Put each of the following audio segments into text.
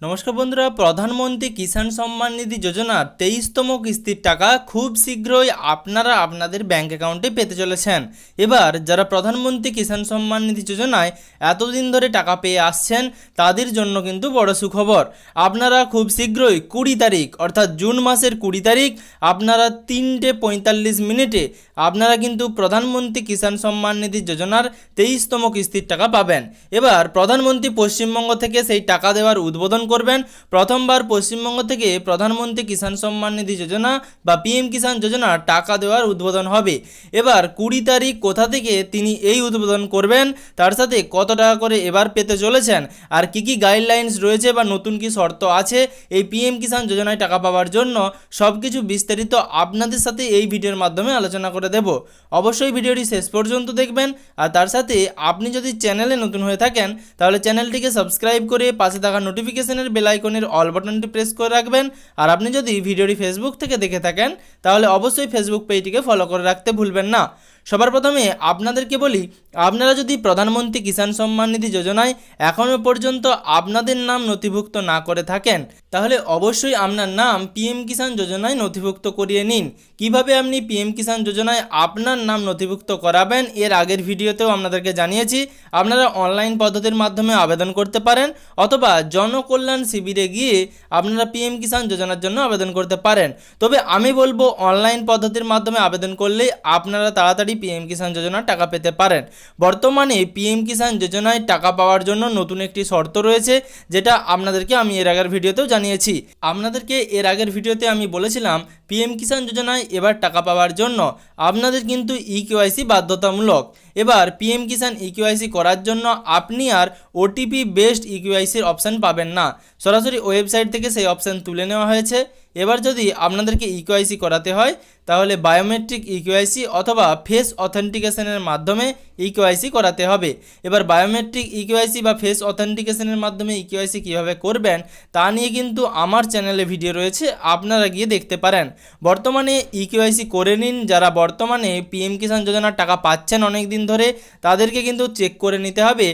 নমস্কার বন্ধুরা, প্রধানমন্ত্রী কিষাণ সম্মান নিধি যোজনার 23তম কিস্তির টাকা খুব শীঘ্রই আপনারা আপনাদের ব্যাংক অ্যাকাউন্টে পেতে চলেছেন। এবার যারা প্রধানমন্ত্রী কিষাণ সম্মান নিধি যোজনায় এতদিন ধরে টাকা পেয়ে আসছেন তাদের জন্য কিন্তু বড় সুখবর। আপনারা খুব শীঘ্রই 20 তারিখ অর্থাৎ জুন মাসের 20 তারিখ আপনারা 3:45 আপনারা কিন্তু প্রধানমন্ত্রী কিষাণ সম্মান নিধি যোজনার 23তম কিস্তির টাকা পাবেন। এবার প্রধানমন্ত্রী পশ্চিমবঙ্গ থেকে সেই টাকা দেওয়ার উদ্বোধন করবেন। প্রথমবার পশ্চিমবঙ্গ থেকে প্রধানমন্ত্রী কিষাণ সম্মান নিধি যোজনা বা পিএম কিষাণ যোজনা টাকা দেওয়ার উদ্বোধন হবে। এবার 20 তারিখ কোথা থেকে তিনি এই উদ্বোধন করবেন, তার সাথে কত টাকা করে এবার পেতে চলেছেন, আর কি কি গাইডলাইন্স রয়েছে বা নতুন কি শর্ত আছে এই পিএম কিষাণ যোজনায় টাকা পাওয়ার জন্য, সব কিছু বিস্তারিত আপনাদের সাথে এই ভিডিওর মাধ্যমে আলোচনা করে দেব। অবশ্যই ভিডিওটি শেষ পর্যন্ত দেখবেন। আর তার সাথে আপনি যদি চ্যানেলে নতুন হয়ে থাকেন তাহলে চ্যানেলটিকে সাবস্ক্রাইব করে পাশে থাকা নোটিফিকেশনের বেল আইকনের অল বাটনটি প্রেস করে রাখবেন। আর আপনি যদি ভিডিওটি ফেসবুক থেকে দেখে থাকেন তাহলে অবশ্যই ফেসবুক পেজটিকে ফলো করে রাখতে ভুলবেন না। সবার প্রথমে আপনাদেরকে বলি, আপনারা যদি প্রধানমন্ত্রী কিষাণ সম্মান নিধি যোজনায় এখনও পর্যন্ত আপনাদের নাম নথিভুক্ত না করে থাকেন তাহলে অবশ্যই আপনার নাম পিএম কিষাণ যোজনায় নথিভুক্ত করিয়ে নিন। কিভাবে আপনি পিএম কিষাণ যোজনায় আপনার নাম নথিভুক্ত করাবেন এর আগের ভিডিওতেও আপনাদেরকে জানিয়েছি। আপনারা অনলাইন পদ্ধতির মাধ্যমে আবেদন করতে পারেন অথবা জনকল্যাণ শিবিরে গিয়ে আপনারা পিএম কিষাণ যোজনার জন্য আবেদন করতে পারেন। তবে আমি বলবো অনলাইন পদ্ধতির মাধ্যমে আবেদন করলে আপনারা তাড়াতাড়ি পিএম কিষাণ যোজনার টাকা পেতে পারেন। বর্তমানে পিএম কিষাণ যোজনায় টাকা পাওয়ার জন্য নতুন একটি শর্ত রয়েছে, যেটা আপনাদেরকে আমি এর আগের ভিডিওতেও জানিয়েছি। আপনাদেরকে এর আগের ভিডিওতে আমি বলেছিলাম পিএম কিষাণ যোজনায় এবার টাকা পাওয়ার জন্য আপনাদের কিন্তু ইকেওয়াইসি বাধ্যতামূলক। এবার পিএম কিষাণ ইকেওয়াইসি করার জন্য আপনি আর ওটিপি বেসড ইকেওয়াইসির অপশান পাবেন না, সরাসরি ওয়েবসাইট থেকে সেই অপশান তুলে নেওয়া হয়েছে। এবার যদি আপনাদেরকে ইকেওয়াইসি করাতে হয় তাহলে বায়োমেট্রিক ইকেওয়াইসি অথবা ফেস অথেন্টিকেশনের মাধ্যমে ইকেওয়াইসি করাতে হবে। এবার বায়োমেট্রিক ইকেওয়াইসি বা ফেস অথেন্টিকেশনের মাধ্যমে ইকেওয়াইসি কীভাবে করবেন তা নিয়ে কিন্তু আমার চ্যানেলে ভিডিও রয়েছে, আপনারা গিয়ে দেখতে পারেন। বর্তমানে ইকেওয়াইসি করে নিন। যারা বর্তমানে পিএম কিষাণ যোজনার টাকা পাচ্ছেন অনেক দিন ধরে তাদেরকে কিন্তু চেক করে নিতে হবে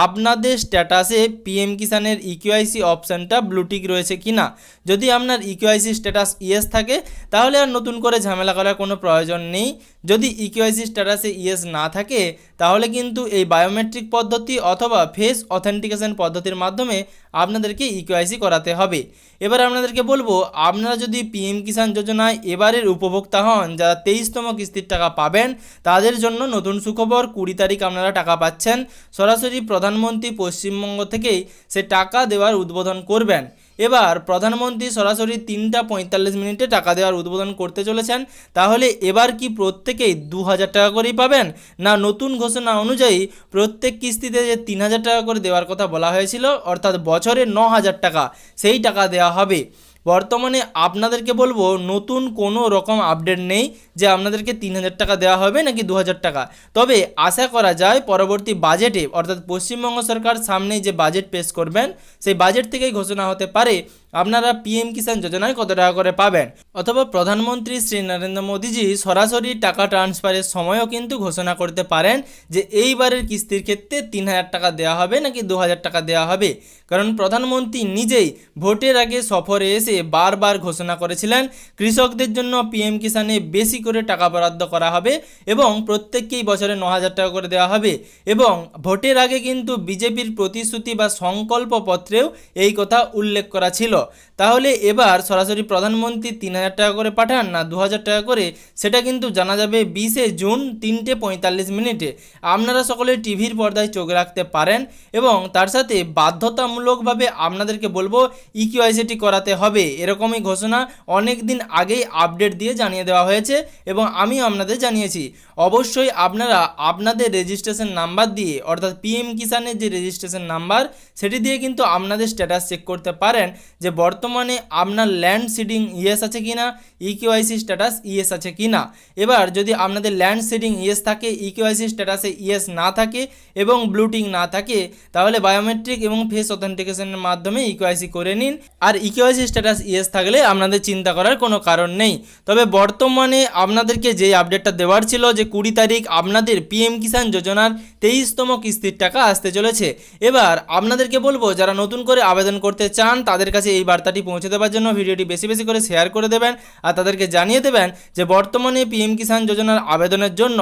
আপনাদের স্ট্যাটাসে পিএম কিষাণের ইকেওয়াইসি অপশানটা ব্লুটিক রয়েছে কিনা। যদি আপনার ইকেওয়াইসি স্ট্যাটাস ইয়েস থাকে তাহলে আর নতুন করে ঝামেলা করার কোনো প্রয়োজন নেই। যদি ইকেওয়াইসি স্ট্যাটাসে ইয়েস না থাকে তাহলে কিন্তু এই বায়োমেট্রিক পদ্ধতি অথবা ফেস অথেন্টিকেশন পদ্ধতির মাধ্যমে আপনাদেরকে ইকেওয়াইসি করাতে হবে। এবার আপনাদেরকে বলবো, আপনারা যদি পিএম কিষাণ যোজনায় এবারের উপভোক্তা হন, যারা 23তম কিস্তির টাকা পাবেন তাদের জন্য নতুন সুখবর। 20 তারিখ আপনারা টাকা পাচ্ছেন। সরাসরি প্রধানমন্ত্রী পশ্চিমবঙ্গ থেকেই সে টাকা দেওয়ার উদ্বোধন করবেন। এবার প্রধানমন্ত্রী সরাসরি 3:45 টাকা দেওয়ার উদ্বোধন করতে চলেছেন। তাহলে এবার কি প্রত্যেকেই 2000 টাকা করেই পাবেন, না নতুন ঘোষণা অনুযায়ী প্রত্যেক কিস্তিতে যে 3000 টাকা করে দেওয়ার কথা বলা হয়েছিল অর্থাৎ বছরে 9000 টাকা সেই টাকা দেওয়া হবে? বর্তমানে আপনাদেরকে বলবো নতুন কোনো রকম আপডেট নেই যে আপনাদেরকে 3000 টাকা দেওয়া হবে নাকি 2000 টাকা। তবে আশা করা যায় পরবর্তী বাজেটে অর্থাৎ পশ্চিমবঙ্গ সরকার সামনেই যে বাজেট পেশ করবেন সেই বাজেট থেকেই ঘোষণা হতে পারে আপনারা পিএম কিষাণ যোজনায় কত টাকা করে পাবেন। অথবা প্রধানমন্ত্রী শ্রী নরেন্দ্র মোদীজি সরাসরি টাকা ট্রান্সফারের সময়ও কিন্তু ঘোষণা করতে পারেন যে এইবারের কিস্তির ক্ষেত্রে 3000 টাকা দেওয়া হবে নাকি 2000 টাকা দেওয়া হবে। কারণ প্রধানমন্ত্রী নিজেই ভোটের আগে সফরে এসে বারবার ঘোষণা করেছিলেন কৃষকদের জন্য পিএম কিষাণে বেশি করে টাকা বরাদ্দ করা হবে এবং প্রত্যেককেই বছরে 9000 টাকা করে দেওয়া হবে। এবং ভোটের আগে কিন্তু বিজেপির প্রতিশ্রুতি বা সংকল্প পত্রেও এই কথা উল্লেখ করা ছিল। তাহলে এবার সরাসরি প্রধানমন্ত্রী 3000 টাকা করে পাঠান না 2000 টাকা করে, সেটা কিন্তু জানা যাবে 20 জুন 3:45। আপনারা সকলে টিভির পর্দায় চোখ রাখতে পারেন এবং তার সাথে বাধ্যতামূলকভাবে আপনাদেরকে বলবো ইকেওয়াইসিটি করাতে হবে। এরকমই ঘোষণা অনেক দিন আগেই আপডেট দিয়ে জানিয়ে দেওয়া হয়েছে এবং আমি আপনাদের জানিয়েছি। অবশ্যই আপনারা আপনাদের রেজিস্ট্রেশন নাম্বার দিয়ে অর্থাৎ পিএম কিষাণের যে রেজিস্ট্রেশন নাম্বার সেটি দিয়ে কিন্তু আপনাদের স্ট্যাটাস চেক করতে পারেন যে বর্তমানে আপনার ল্যান্ড সিডিং ইয়েস আছে কিনা, ইকেওয়াইসি স্ট্যাটাস ইয়েস আছে কিনা। এবার যদি আপনাদের ল্যান্ড সিডিং ইয়েস থাকে, ইকেওয়াইসি স্ট্যাটাসে ইয়েস না থাকে এবং ব্লুটিং না থাকে তাহলে বায়োমেট্রিক এবং ফেস অথেন্টিকেশনের মাধ্যমে ইকেওয়াইসি করে নিন। আর ইকেওয়াইসি স্ট্যাটাস ইয়েস থাকলে আপনাদের চিন্তা করার কোনো কারণ নেই। তবে বর্তমানে আপনাদেরকে যে আপডেটটা দেওয়ার ছিল যে 20 তারিখ আপনাদের পিএম কিষাণ যোজনার 23তম কিস্তির টাকা আসতে চলেছে। এবার আপনাদেরকে বলবো যারা নতুন করে আবেদন করতে চান তাদের কাছে এই বার্তাটি পৌঁছে দেওয়ার জন্য ভিডিওটি বেশি বেশি করে শেয়ার করে দেবেন আর তাদেরকে জানিয়ে দেবেন যে বর্তমানে পিএম কিষাণ যোজনার আবেদনের জন্য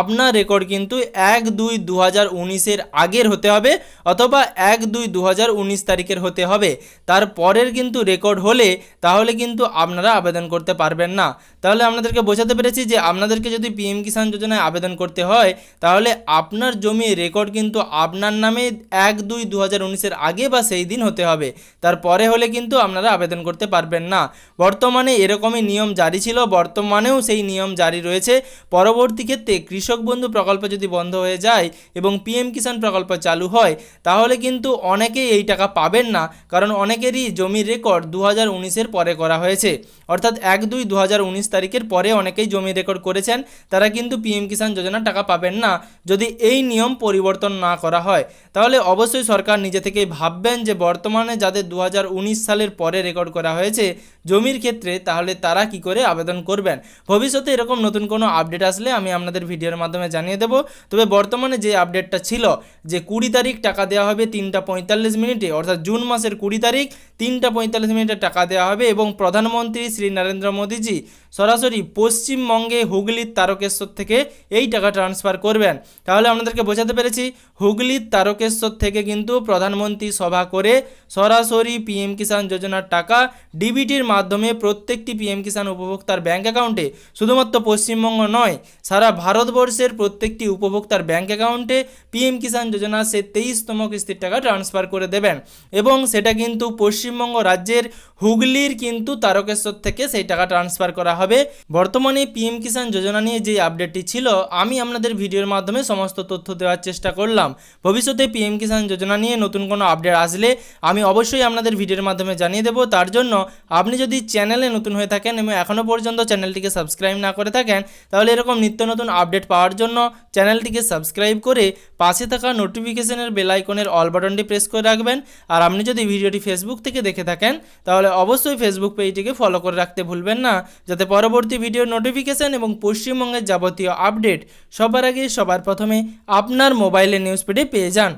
আপনার রেকর্ড কিন্তু 1/2/2019-এর আগের হতে হবে অথবা 1/2/2019 তারিখের হতে হবে। তারপরের কিন্তু রেকর্ড হলে তাহলে কিন্তু আপনারা আবেদন করতে পারবেন না। তাহলে আপনাদেরকে বোঝাতে পেরেছি যে আপনাদেরকে যদি পিএম কিষাণ যোজনায় আবেদন করতে হয় তাহলে আপনার জমির রেকর্ড কিন্তু আপনার নামে 1/2/2019-এর আগে বা সেই দিন হতে হবে, তারপরে হলে কিন্তু আপনারা আবেদন করতে পারবেন না। বর্তমানে এরকমই নিয়ম জারি ছিল, বর্তমানেও সেই নিয়ম জারি রয়েছে। পরবর্তী ক্ষেত্রে কৃষক বন্ধু প্রকল্প যদি বন্ধ হয়ে যায় এবং পিএম কিষাণ প্রকল্প চালু হয় তাহলে কিন্তু অনেকেই এই টাকা পাবেন না, কারণ অনেকেরই জমির রেকর্ড 2019-এর পরে করা হয়েছে, অর্থাৎ 1/2/2019 তারিখের পরে অনেকেই জমির রেকর্ড করেছেন, তারা কিন্তু পিএম কিষাণ যোজনার টাকা পাবেন না যদি এই নিয়ম পরিবর্তন না করা হয়। তাহলে অবশ্যই সরকার নিজে থেকেই ভাববেন যে বর্তমানে যাদের 2019 সালের পরে রেকর্ড করা হয়েছে জমির ক্ষেত্রে তাহলে তারা কি করে আবেদন করবেন। ভবিষ্যতে এরকম নতুন কোনো আপডেট আসলে আমি আপনাদের ভিডিওর মাধ্যমে জানিয়ে দেবো। তবে বর্তমানে যে আপডেটটা ছিল যে 20 তারিখ টাকা দেওয়া হবে 3:45 মিনিটে, অর্থাৎ জুন মাসের 20 তারিখ 3:45 মিনিটে টাকা দেওয়া হবে এবং প্রধানমন্ত্রী শ্রী নরেন্দ্র মোদীজি সরাসরি পশ্চিমবঙ্গে হুগলির তারকেশ্বর থেকে এই টাকা ট্রান্সফার করবেন। তাহলে আপনাদেরকে বোঝাতে পেরেছি হুগলির তারকেশ্বর থেকে কিন্তু প্রধানমন্ত্রী সভা করে সরাসরি পিএম কিষাণ যোজনার টাকা ডিবিটির মাধ্যমে প্রত্যেকটি পিএম কিষাণ উপভোক্তার ব্যাঙ্ক অ্যাকাউন্টে, শুধুমাত্র পশ্চিমবঙ্গ নয় সারা ভারতবর্ষের প্রত্যেকটি উপভোক্তার ব্যাঙ্ক অ্যাকাউন্টে পিএম কিষাণ যোজনার সে 23তম কিস্তির টাকা ট্রান্সফার করে দেবেন এবং সেটা কিন্তু পশ্চিমবঙ্গ রাজ্যের হুগলির কিন্তু তারকেশ্বর থেকে সেই টাকা ট্রান্সফার করা হবে। বর্তমানে পিএম কিষাণ যোজনা নিয়ে যে আপডেটটি ছিল আমি আপনাদের ভিডিওর মাধ্যমে সমস্ত তথ্য দেওয়ার চেষ্টা করলাম। ভবিষ্যতে পিএম কিষাণ যোজনা নিয়ে নতুন কোনো আপডেট আসলে আমি অবশ্যই আপনাদের ভিডিওর মাধ্যমে জানিয়ে দেবো। তার জন্য আপনি যদি চ্যানেলে নতুন হয়ে থাকেন এবং এখনও পর্যন্ত চ্যানেলটিকে সাবস্ক্রাইব না করে থাকেন তাহলে এরকম নিত্য নতুন আপডেট পাওয়ার জন্য চ্যানেলটিকে সাবস্ক্রাইব করে পাশে থাকা নোটিফিকেশনের বেল আইকনের অল বাটনটি প্রেস করে রাখবেন। আর আপনি যদি ভিডিওটি ফেসবুক থেকে দেখে থাকেন তাহলে অবশ্যই ফেসবুক পেজটিকে ফলো করে রাখতে ভুলবেন না, যাতে পরবর্তী ভিডিওর নোটিফিকেশন এবং পশ্চিমবঙ্গের যাবতীয় আপডেট সবার আগে সবার প্রথমে আপনার মোবাইলের নিউজ ফিডে পেয়ে যান।